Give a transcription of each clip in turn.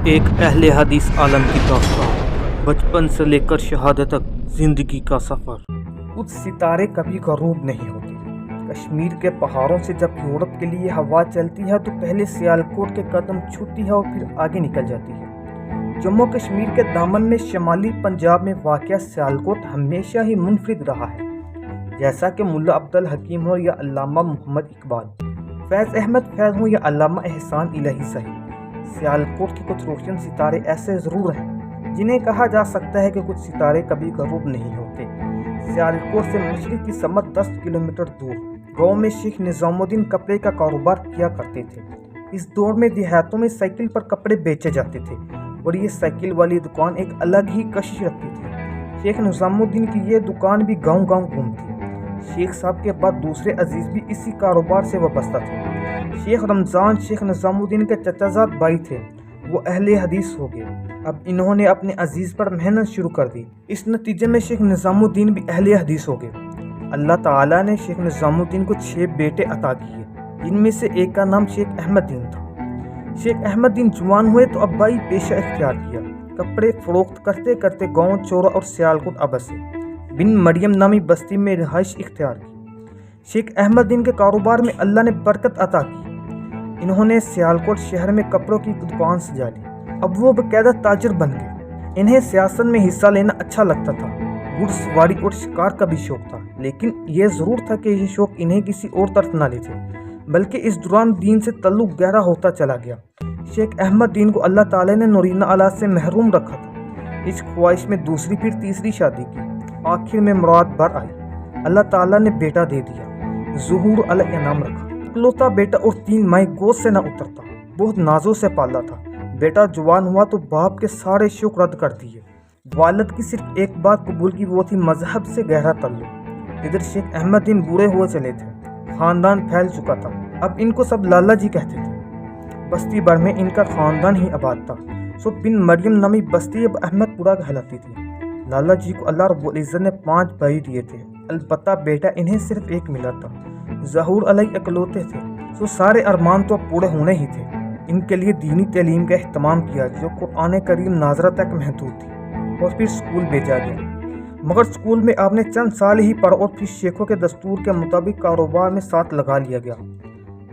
ایک اہل حدیث عالم کی داستان، بچپن سے لے کر شہادت تک زندگی کا سفر۔ کچھ ستارے کبھی غروب نہیں ہوتے۔ کشمیر کے پہاڑوں سے جب یورپ کے لیے ہوا چلتی ہے تو پہلے سیالکوٹ کے قدم چھوتی ہے اور پھر آگے نکل جاتی ہے۔ جموں کشمیر کے دامن میں شمالی پنجاب میں واقع سیالکوٹ ہمیشہ ہی منفرد رہا ہے۔ جیسا کہ ملا عبدالحکیم ہو یا علامہ محمد اقبال، فیض احمد فیض ہو یا علامہ احسان الہی صاحب، سیالکوٹ کے کچھ روشن ستارے ایسے ضرور ہیں جنہیں کہا جا سکتا ہے کہ کچھ ستارے کبھی غروب نہیں ہوتے۔ سیالکوٹ سے مشرق کی سمت 10 کلومیٹر دور گاؤں میں شیخ نظام الدین کپڑے کا کاروبار کیا کرتے تھے۔ اس دور میں دیہاتوں میں سائیکل پر کپڑے بیچے جاتے تھے اور یہ سائیکل والی دکان ایک الگ ہی کشش رکھتی تھی۔ شیخ نظام الدین کی یہ دکان بھی گاؤں گاؤں گھومتی۔ شیخ صاحب کے بعد دوسرے عزیز بھی اسی کاروبار سے وابستہ تھے۔ شیخ رمضان شیخ نظام الدین کے چچا زاد بھائی تھے، وہ اہل حدیث ہو گئے۔ اب انہوں نے اپنے عزیز پر محنت شروع کر دی۔ اس نتیجے میں شیخ نظام الدین بھی اہل حدیث ہو گئے۔ اللہ تعالیٰ نے شیخ نظام الدین کو 6 بیٹے عطا کیے، جن میں سے ایک کا نام شیخ احمد دین تھا۔ شیخ احمد دین جوان ہوئے تو ابائی پیشہ اختیار کیا۔ کپڑے فروخت کرتے کرتے گاؤں چورا اور سیالکوٹ ابسے بن مریم نامی بستی میں رہائش اختیار کی۔ شیخ احمد دین کے کاروبار میں اللہ نے برکت عطا کی۔ انہوں نے سیالکوٹ شہر میں کپڑوں کی دکان سجا لی۔ اب وہ باقاعدہ تاجر بن گئے۔ انہیں سیاست میں حصہ لینا اچھا لگتا تھا۔ گھڑ سواری اور شکار کا بھی شوق تھا، لیکن یہ ضرور تھا کہ یہ شوق انہیں کسی اور طرف نہ لے جائے، بلکہ اس دوران دین سے تعلق گہرا ہوتا چلا گیا۔ شیخ احمد دین کو اللہ تعالیٰ نے نورینہ اولاد سے محروم رکھا تھا۔ اس خواہش میں دوسری پھر تیسری شادی کی۔ آخر میں مراد بھر آئی۔ اللہ تعالیٰ نے بیٹا دے دیا، ظہور علیہ نام رکھا۔ اکلوتا بیٹا اور 3 ماہ گود سے نہ اترتا، بہت نازوں سے پالا تھا۔ بیٹا جوان ہوا تو باپ کے سارے شوق رد کر دیے۔ والد کی صرف ایک بات قبول کی، وہ تھی مذہب سے گہرا تعلق۔ ادھر شیخ احمد دین بوڑھے ہوئے چلے تھے، خاندان پھیل چکا تھا۔ اب ان کو سب لالا جی کہتے تھے۔ بستی بھر میں ان کا خاندان ہی آباد تھا۔ بن مریم نامی بستی اب احمد پورہ کہلاتی تھی۔ لالا جی کو اللہ رب العزت نے 5 بھائی دیے تھے، البتہ بیٹا انہیں صرف ایک ملا تھا۔ ظہور علیہ اکلوتے تھے، سارے ارمان تو اب پورے ہونے ہی تھے۔ ان کے لیے دینی تعلیم کا اہتمام کیا، جو قرآن کریم ناظرہ تک محدود تھی، اور پھر اسکول بھیجا گیا۔ مگر اسکول میں آپ نے چند سال ہی پڑھا اور پھر شیخوں کے دستور کے مطابق کاروبار میں ساتھ لگا لیا گیا۔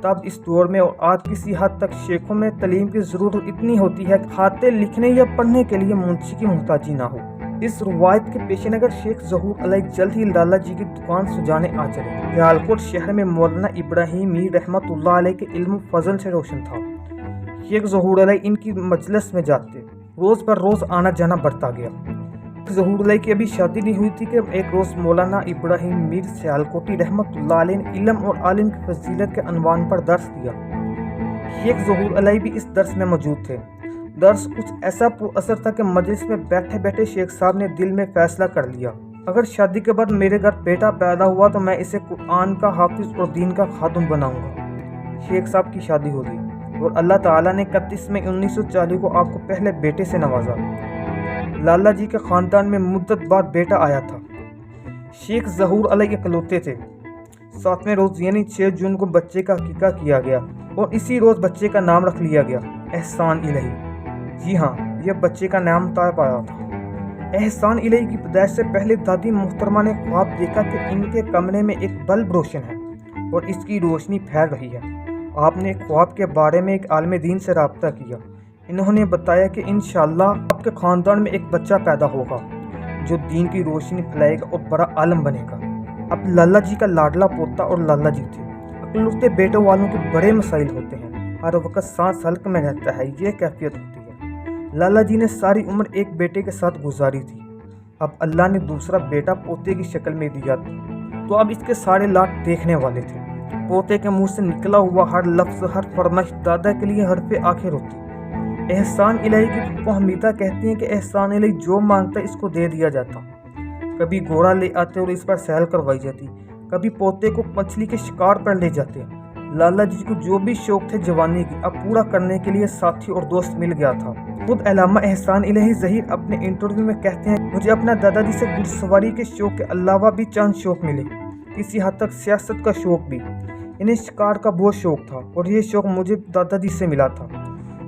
تب اس دور میں اور آج کسی حد تک شیخوں میں تعلیم کی ضرورت اتنی ہوتی ہے کہ کھاتے لکھنے یا پڑھنے کے لیے منشی کی محتاجی نہ ہو۔ اس روایت کے پیش نظر شیخ ظہور علیہ جلد ہی لالا جی کی دکان سجانے آ چلے۔ سیالکوٹ شہر میں مولانا ابراہیم میر رحمۃ اللہ علیہ کے علم و فضل سے روشن تھا۔ شیخ ظہور علیہ ان کی مجلس میں جاتے، روز پر روز آنا جانا بڑھتا گیا۔ ظہور علیہ کی ابھی شادی نہیں ہوئی تھی کہ ایک روز مولانا ابراہیم میر سیالکوٹی رحمۃ اللہ علیہ نے علم اور عالم کی فضیلت کے عنوان پر درس دیا۔ شیخ ظہور علیہ بھی اس درس میں موجود تھے۔ درس کچھ ایسا پر اثر تھا کہ مجلس میں بیٹھے بیٹھے شیخ صاحب نے دل میں فیصلہ کر لیا، اگر شادی کے بعد میرے گھر بیٹا پیدا ہوا تو میں اسے قرآن کا حافظ اور دین کا خادم بناؤں گا۔ شیخ صاحب کی شادی ہو گئی اور اللہ تعالیٰ نے 31 مئی 1940 کو آپ کو پہلے بیٹے سے نوازا۔ لالا جی کے خاندان میں مدت بعد بیٹا آیا تھا۔ شیخ ظہور علیہ اکلوتے تھے۔ 7ویں روز یعنی 6 جون کو بچے کا عقیقہ کیا گیا اور اسی روز بچے کا نام رکھ لیا گیا، احسان الہی۔ جی ہاں، یہ بچے کا نام طے پایا تھا۔ احسان الہی کی پیدائش سے پہلے دادی محترمہ نے خواب دیکھا کہ ان کے کمرے میں ایک بلب روشن ہے اور اس کی روشنی پھیل رہی ہے۔ آپ نے خواب کے بارے میں ایک عالم دین سے رابطہ کیا۔ انہوں نے بتایا کہ انشاءاللہ آپ کے خاندان میں ایک بچہ پیدا ہوگا جو دین کی روشنی پھیلائے گا اور بڑا عالم بنے گا۔ اب لالا جی کا لاڈلا پوتا اور لالا جی تھے۔ اکلوتے بیٹوں والوں کے بڑے مسائل ہوتے ہیں، ہر وقت سانس حلق میں رہتا ہے، یہ کیفیت ہوتی ہے۔ لالا جی نے ساری عمر ایک بیٹے کے ساتھ گزاری تھی، اب اللہ نے دوسرا بیٹا پوتے کی شکل میں دیا تو اب اس کے سارے لاٹ دیکھنے والے تھے۔ پوتے کے منہ سے نکلا ہوا ہر لفظ، ہر فرمائش دادا کے لیے حرف آخر ہوتی۔ احسان الہی کی پھپھو حمیدہ کہتی ہیں کہ احسان الہی جو مانگتا اس کو دے دیا جاتا۔ کبھی گھوڑا لے آتے اور اس پر سیل کروائی جاتی، کبھی پوتے کو مچھلی کے شکار پر لے جاتے۔ لالا جی کو جو بھی شوق تھے جوانی کی، اب پورا کرنے کے لیے ساتھی اور دوست مل گیا تھا۔ خود علامہ احسان الہی ظہیر اپنے انٹرویو میں کہتے ہیں، مجھے اپنا دادا جی سے گھڑ سواری کے شوق کے علاوہ بھی چند شوق ملے، کسی حد تک سیاست کا شوق بھی۔ انہیں شکار کا بہت شوق تھا اور یہ شوق مجھے دادا جی سے ملا تھا۔